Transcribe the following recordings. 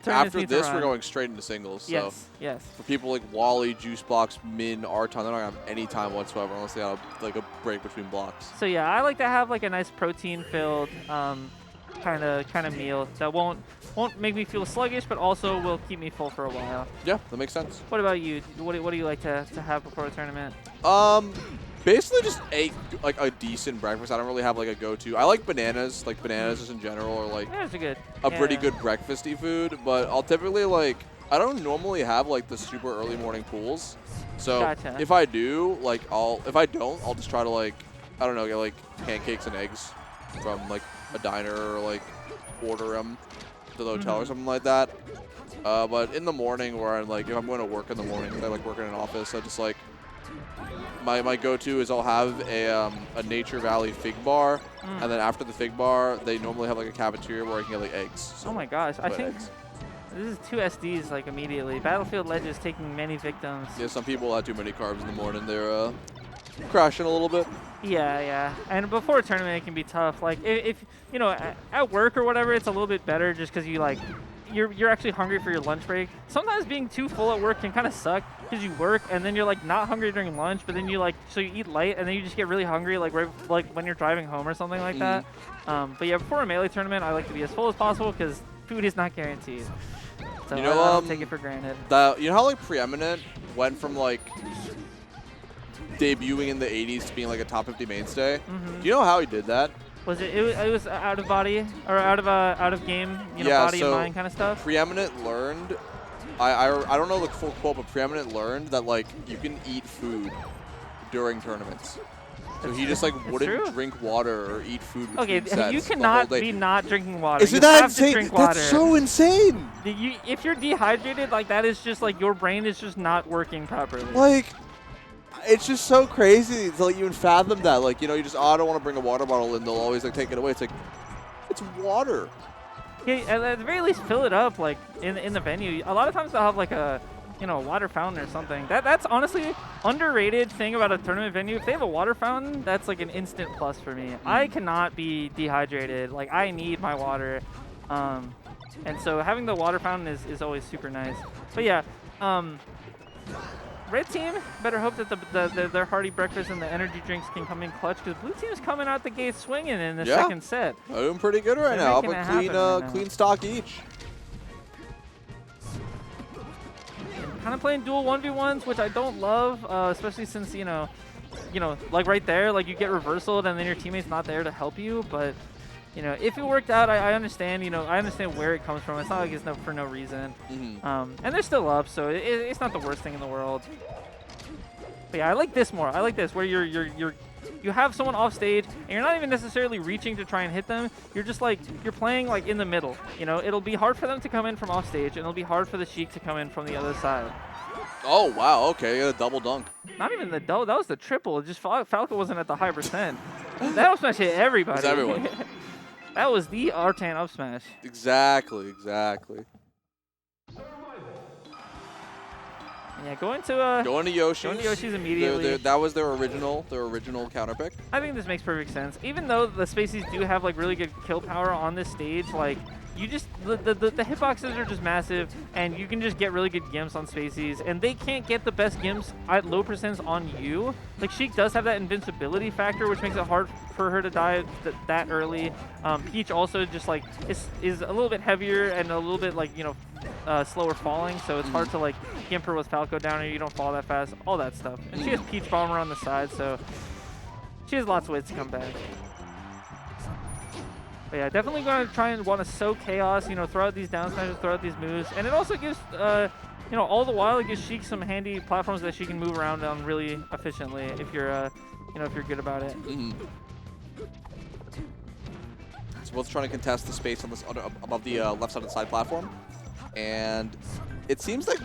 After this, we're going straight into singles. Yes, so yes. for people like Wally, Juicebox, Min, Artan, they're not gonna have any time whatsoever unless they have like a break between blocks. So yeah, I like to have like a nice protein-filled kind of meal that won't make me feel sluggish, but also will keep me full for a while. Yeah, that makes sense. What about you? What do you like to have before a tournament? Basically just a decent breakfast. I don't really have like a go-to. I like bananas, just in general, or like Bananas are good. a pretty good breakfasty food. But I'll typically I don't normally have like the super early morning pools. So Gotcha. if I do, if I don't, I'll just try to I don't know, get like pancakes and eggs from like a diner or order them to the hotel or something like that. But in the morning, where I'm if I'm going to work in the morning, I like working in an office. I just my go-to is I'll have a Nature Valley fig bar, and then after the fig bar, they normally have like a cafeteria where I can get like eggs. So oh my gosh, I think this is 2 SDs immediately. Battlefield Legends taking many victims. Yeah, some people had too many carbs in the morning. They're crashing a little bit. Yeah. And before a tournament, it can be tough. If you know, at work or whatever, it's a little bit better just because you're actually hungry for your lunch break. Sometimes being too full at work can kind of suck because you work and then you're not hungry during lunch, but then you so you eat light and then you just get really hungry when you're driving home or something like that. But yeah, before a Melee tournament, I like to be as full as possible because food is not guaranteed. So I don't take it for granted. You know how Preeminent went from debuting in the 80s to being a top 50 mainstay? Do you know how he did that? Was it was out of body or out of game, body and mind kind of stuff? Preeminent learned, I don't know the full quote, but Preeminent learned that you can eat food during tournaments. So he just wouldn't drink water or eat food between sets. You cannot be not drinking water. Isn't that insane? That's so insane. If you're dehydrated, that is just your brain is just not working properly. It's just so crazy to even fathom that. You just, I don't want to bring a water bottle in. They'll always take it away. It's it's water. Yeah, at the very least, fill it up in the venue. A lot of times they'll have a water fountain or something. That's honestly underrated thing about a tournament venue. If they have a water fountain, that's an instant plus for me. I cannot be dehydrated. I need my water. And so having the water fountain is always super nice. But yeah, Red team better hope that their hearty breakfast and the energy drinks can come in clutch because blue team's coming out the gate swinging in the second set. Doing pretty good right now. Clean stock each. Kind of playing dual 1v1s, which I don't love, especially since right there, you get reversaled and then your teammate's not there to help you. But if it worked out, I understand. I understand where it comes from. It's not it's for no reason. And they're still up, so it's not the worst thing in the world. But yeah, I like this more. I like this where you have someone off stage and you're not even necessarily reaching to try and hit them. You're just you're playing in the middle. It'll be hard for them to come in from off stage, and it'll be hard for the Sheik to come in from the other side. Oh wow, okay, a double dunk. Not even the double. That was the triple. Just Falco wasn't at the high percent. That up smash hit everybody. It's everyone. That was the Artan up smash. Exactly. Yeah, going to Yoshi's. Going to Yoshi's immediately. That was their original counter pick. I think this makes perfect sense. Even though the Spaceys do have really good kill power on this stage, you just the hitboxes are just massive, and you can just get really good gimps on Spaceys, and they can't get the best gimps at low percents on you. Sheik does have that invincibility factor, which makes it hard for her to die that early. Peach also just is a little bit heavier and a little bit slower falling, so it's hard to gimp her with Falco down, or you don't fall that fast, all that stuff. And she has Peach Bomber on the side, so she has lots of ways to come back. But yeah, definitely going to try and want to sow chaos, throw out these down smashes, throw out these moves. And it also gives, all the while, it gives Sheik some handy platforms that she can move around on really efficiently if you're, if you're good about it. So both trying to contest the space on this above the left side of the side platform. And it seems like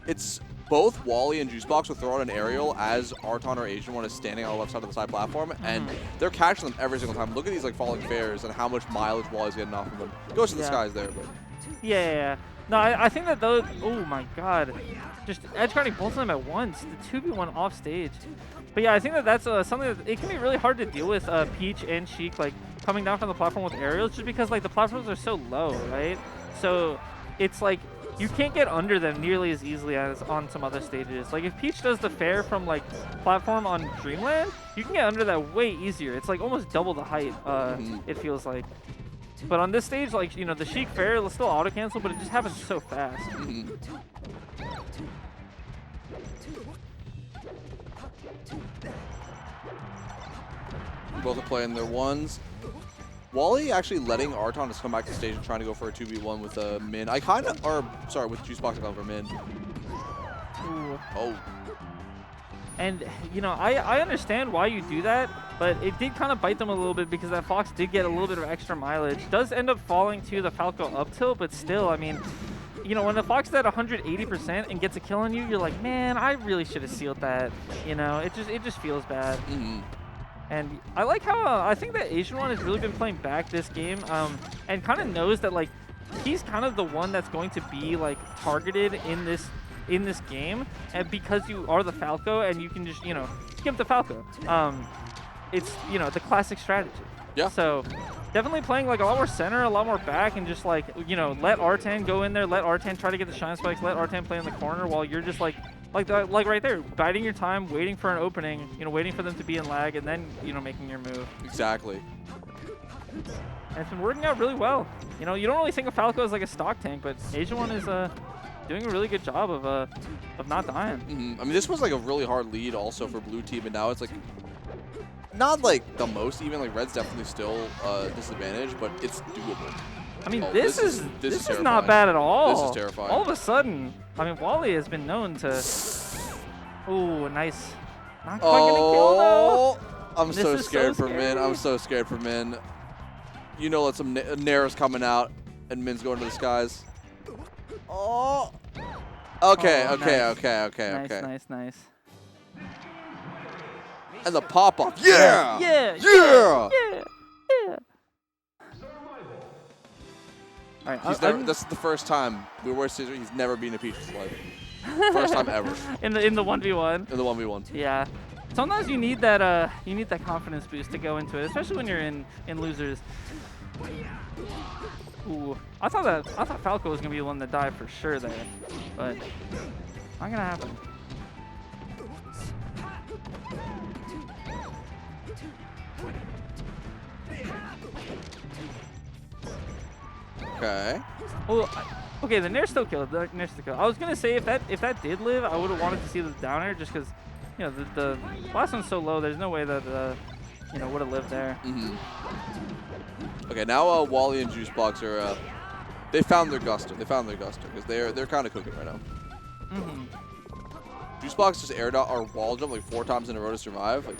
it's both Wally and Juicebox will throw out an aerial as Artan or AsianOne is standing on the left side of the side platform, and they're catching them every single time. Look at these falling fares and how much mileage Wally's getting off of them. Goes to the skies there, but yeah. No, I think that those. Oh my God, just edge guarding both of them at once. The 2v1 off stage. But yeah, I think that that's something that it can be really hard to deal with Peach and Sheik coming down from the platform with aerials, just because the platforms are so low, right? So it's like you can't get under them nearly as easily as on some other stages. Like if Peach does the fair from like platform on Dreamland, you can get under that way easier. It's like almost double the height, it feels like. But on this stage, like, you know, the Sheik fair will still auto cancel, but it just happens so fast. Both are playing their ones. Wally actually letting Artan just come back to stage and trying to go for a 2v1 with Min. I kind of, or sorry, with Juicebox going for Min. Ooh. Oh. And, you know, I understand why you do that, but it did kind of bite them a little bit because that Fox did get a little bit of extra mileage. Does end up falling to the Falco up tilt, but still, I mean, you know, when the Fox is at 180% and gets a kill on you, you're like, man, I really should have sealed that. You know, it just feels bad. And I like how I think that TheAsianOne has really been playing back this game, and kind of knows that like he's kind of the one that's going to be like targeted in this game, and because you are the Falco and you can just, you know, skip the Falco. It's, you know, the classic strategy. Yeah. So definitely playing like a lot more center, a lot more back, and just like, you know, let Artan go in there, let Artan try to get the shine spikes, let Artan play in the corner while you're just like right there, biding your time, waiting for an opening, you know, waiting for them to be in lag, and then, you know, making your move. Exactly. And it's been working out really well. You know, you don't really think of Falco as like a stock tank, but TheAsianOne is doing a really good job of not dying. I mean, this was like a really hard lead also for blue team, and now it's like not like the most even. Like red's definitely still disadvantaged, but it's doable. I mean, this is not bad at all. This is terrifying. All of a sudden, I mean, Wally has been known to. Ooh, nice. Not quite gonna kill though. I'm so scared for Min. I'm so scared for Min. You know, let some Nair's coming out, and Min's going to the skies. Oh. Okay, Oh, okay, nice. okay. Nice. And the pop up. Yeah! Yeah! All right, This is the first time he's never been a Peach's life. First time ever. in the 1v1. In the 1v1. Yeah. Sometimes you need that confidence boost to go into it, especially when you're in losers. Ooh, I thought Falco was gonna be the one to die for sure there, but not gonna happen. Okay. Well, okay, the Nair still killed. I was gonna say if that did live, I would have wanted to see the down air just because, you know, the last one's so low. There's no way that you know, would have lived there. Okay, now Wally and Juicebox are they found their guster. They found their guster because they're kind of cooking right now. Juicebox just air dot or wall jump like 4 times in a row to survive. Like,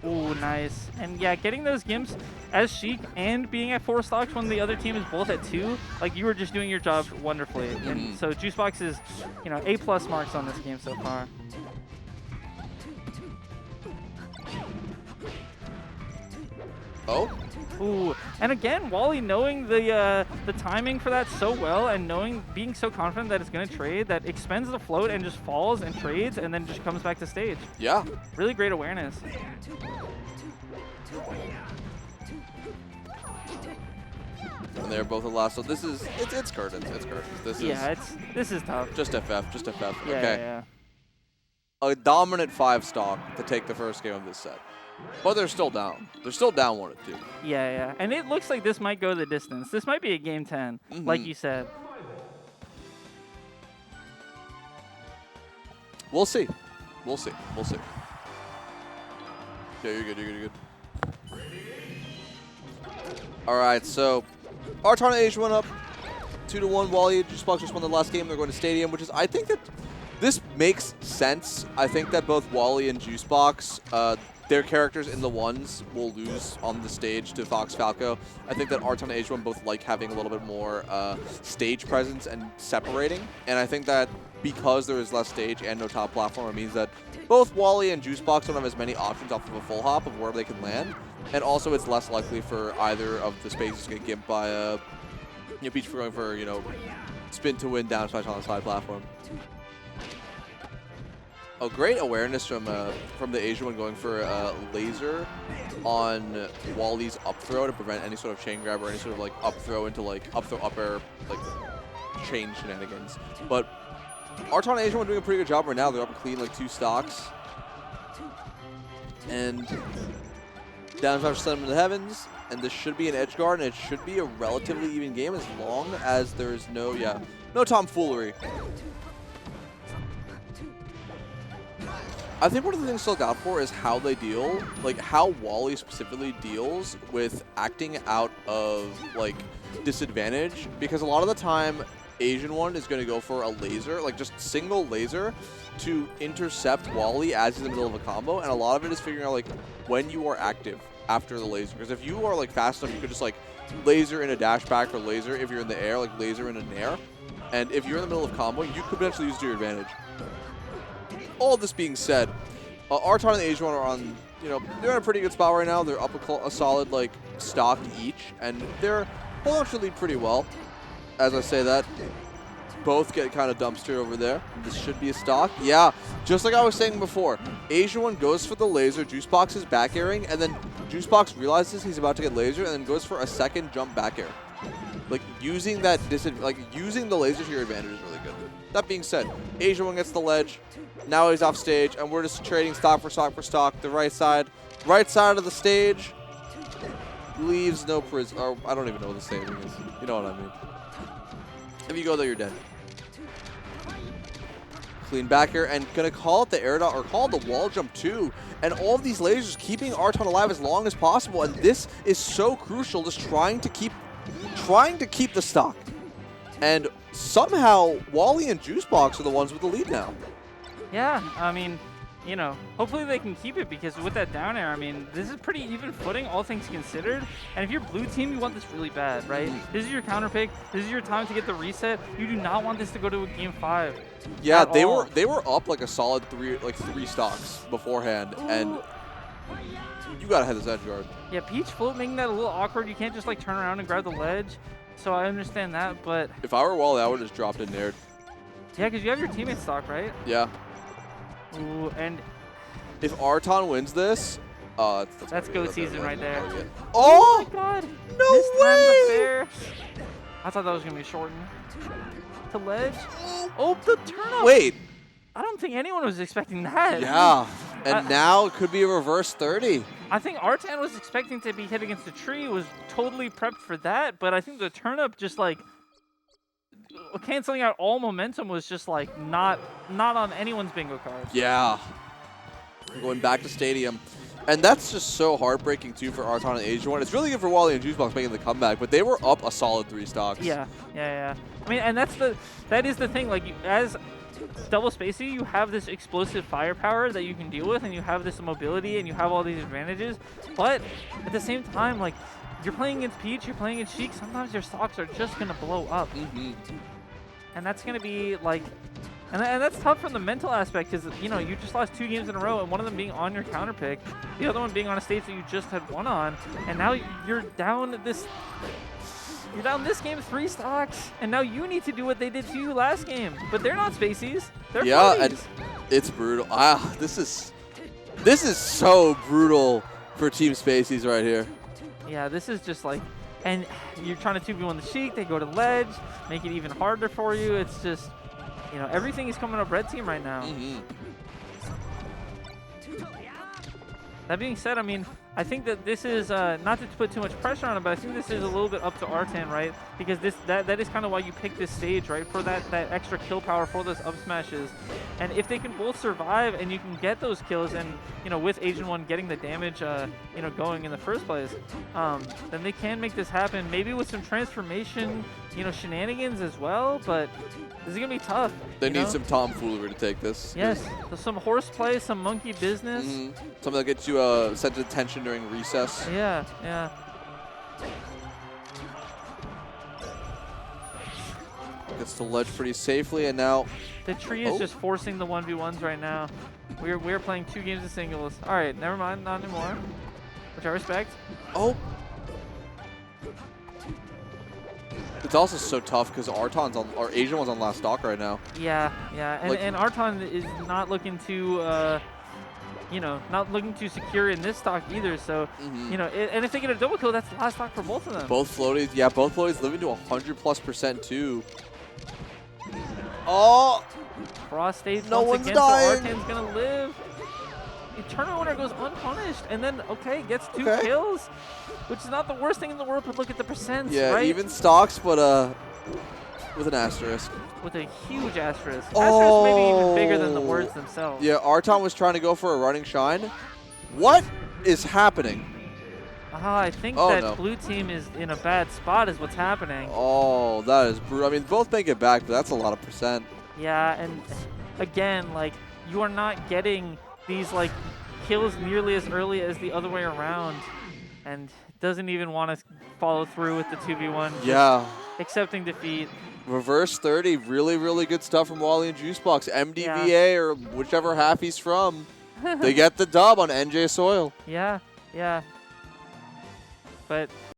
ooh, nice. And yeah, getting those gimps as Sheik and being at 4 stocks when the other team is both at 2, like you were just doing your job wonderfully. And so Juicebox is, you know, A+ marks on this game so far. oh. Ooh, and again, Wally knowing the timing for that so well, and being so confident that it's gonna trade, that expends the float and just falls and trades, and then just comes back to stage. Yeah. Really great awareness. And they're both the last. So this is it's curtains. It's curtains. This is tough. Just FF. Yeah, Okay. yeah. A dominant 5 stock to take the first game of this set. But they're still down. They're still down 1-2. Yeah. And it looks like this might go the distance. This might be a game 10, like you said. We'll see. Yeah, you're good. All right, so Artan and TheAsianOne up 2-1. Wally Juicebox just won the last game. They're going to Stadium, which is, I think that this makes sense. I think that both Wally and Juicebox, their characters in the ones will lose on the stage to Fox Falco. I think that Artan and TheAsianOne both like having a little bit more stage presence and separating. And I think that because there is less stage and no top platform, it means that both Wally and Juicebox don't have as many options off of a full hop of where they can land. And also it's less likely for either of the spaces to get gimped by Peach for going for, you know, spin to win down smash on the side platform. Oh, great awareness from TheAsianOne going for a laser on Wally's up throw to prevent any sort of chain grab or any sort of like up throw into like up throw up air like chain shenanigans. But Artan and AsianOne doing a pretty good job right now. They're up a clean like 2 stocks. And down 5% in the heavens. And this should be an edge guard, and it should be a relatively even game as long as there's no tomfoolery. I think one of the things to look out for is how they deal, like how Wally specifically deals with acting out of like disadvantage, because a lot of the time AsianOne is going to go for a laser, like just single laser to intercept Wally as he's in the middle of a combo, and a lot of it is figuring out like when you are active after the laser, because if you are like fast enough, you could just like laser in a dash back, or laser if you're in the air, like laser in a nair, and if you're in the middle of combo, you could potentially use it to your advantage. All this being said, Artan and AsianOne are on, they're in a pretty good spot right now. They're up a solid like stock each, and they're holding on to the lead pretty well. As I say that, both get kind of dumpster over there. This should be a stock. Yeah, just like I was saying before, AsianOne goes for the laser, Juicebox is back airing, and then Juicebox realizes he's about to get laser, and then goes for a second jump back air. Like using that using the laser to your advantage is really good. That being said, AsianOne gets the ledge. Now he's off stage, and we're just trading stock for stock for stock. The right side of the stage leaves no prison. Or I don't even know what the saying is. You know what I mean. If you go there, you're dead. Clean back here, and gonna call it the air dot, or call it the wall jump too. And all of these lasers keeping Artan alive as long as possible, and this is so crucial. Just trying to keep the stock. And somehow Wally and Juicebox are the ones with the lead now. Yeah, I mean, hopefully they can keep it, because with that down air, I mean, this is pretty even footing, all things considered. And if you're blue team, you want this really bad, right? This is your counter pick. This is your time to get the reset. You do not want this to go to a game 5. Yeah, they were up like a solid 3 stocks beforehand. Ooh. And you gotta head this edge guard. Yeah, Peach float making that a little awkward. You can't just like turn around and grab the ledge. So I understand that, but if I were Wally, I would have just dropped in there. Yeah, because you have your teammate stock, right? Yeah. Ooh, and if Artan wins this, that's go season right there. Oh my God! No way! I thought that was gonna be shortened to ledge. Oh, the turn up! Wait. I don't think anyone was expecting that. Yeah, and now it could be a reverse 30. I think Artan was expecting to be hit against the tree, was totally prepped for that, but I think the turnip just like canceling out all momentum was just like not on anyone's bingo card. Yeah. Going back to Stadium. And that's just so heartbreaking too for Artan and AsianOne. It's really good for Wally and Juicebox making the comeback, but they were up a solid 3 stocks. Yeah. I mean, and that is the thing, like as double spacey, you have this explosive firepower that you can deal with, and you have this mobility, and you have all these advantages. But at the same time, like you're playing against Peach, you're playing against Sheik. Sometimes your stocks are just gonna blow up, and that's gonna be like, and that's tough from the mental aspect, because you just lost 2 games in a row, and one of them being on your counter pick, the other one being on a stage that you just had won on, and now you're down this. You're down this game 3 stocks, and now you need to do what they did to you last game. But they're not spaceys. They're floaties. And it's brutal. This is so brutal for Team Spaceys right here. Yeah, this is just like, and you're trying to 2v1 the Sheik. They go to ledge, make it even harder for you. It's just, everything is coming up red team right now. That being said, I mean, I think that this is, not to put too much pressure on it, but I think this is a little bit up to Artan, right? Because that is kind of why you pick this stage, right? For that extra kill power, for those up smashes. And if they can both survive and you can get those kills, and, with AsianOne getting the damage, going in the first place, then they can make this happen. Maybe with some transformation, shenanigans as well, but this is going to be tough. They need some tomfoolery to take this. Yes, so some horseplay, some monkey business. Something that gets you a sense of tension during recess. Yeah. Gets to ledge pretty safely, and now the tree is just forcing the 1v1s right now. We're playing 2 games of singles. All right, never mind, not anymore. Which I respect. Oh. It's also so tough because AsianOne's on last stock right now. Yeah, and Artan is not looking to, not looking to secure in this stock either. So, and if they get a double kill, that's the last stock for both of them. Both floaties living to 100+% too. Oh, Cross stage No once one's again, dying. so Artan's gonna live. The tournament winner goes unpunished, and then, okay, gets 2 Okay. kills, which is not the worst thing in the world, but look at the percents, yeah, right? even stocks, but with an asterisk. With a huge asterisk. Oh. Asterisk maybe even bigger than the words themselves. Yeah, Artan was trying to go for a running shine. What is happening? I think Oh, that no. blue team is in a bad spot is what's happening. Oh, that is brutal. I mean, both make it back, but that's a lot of percent. Yeah, and again, like, you are not getting these, like, kills nearly as early as the other way around. And doesn't even want to follow through with the 2v1. just Yeah. accepting defeat. Reverse 30, really, really good stuff from Wally and Juicebox. MDVA or whichever half he's from, they get the dub on NJ soil. Yeah, yeah. But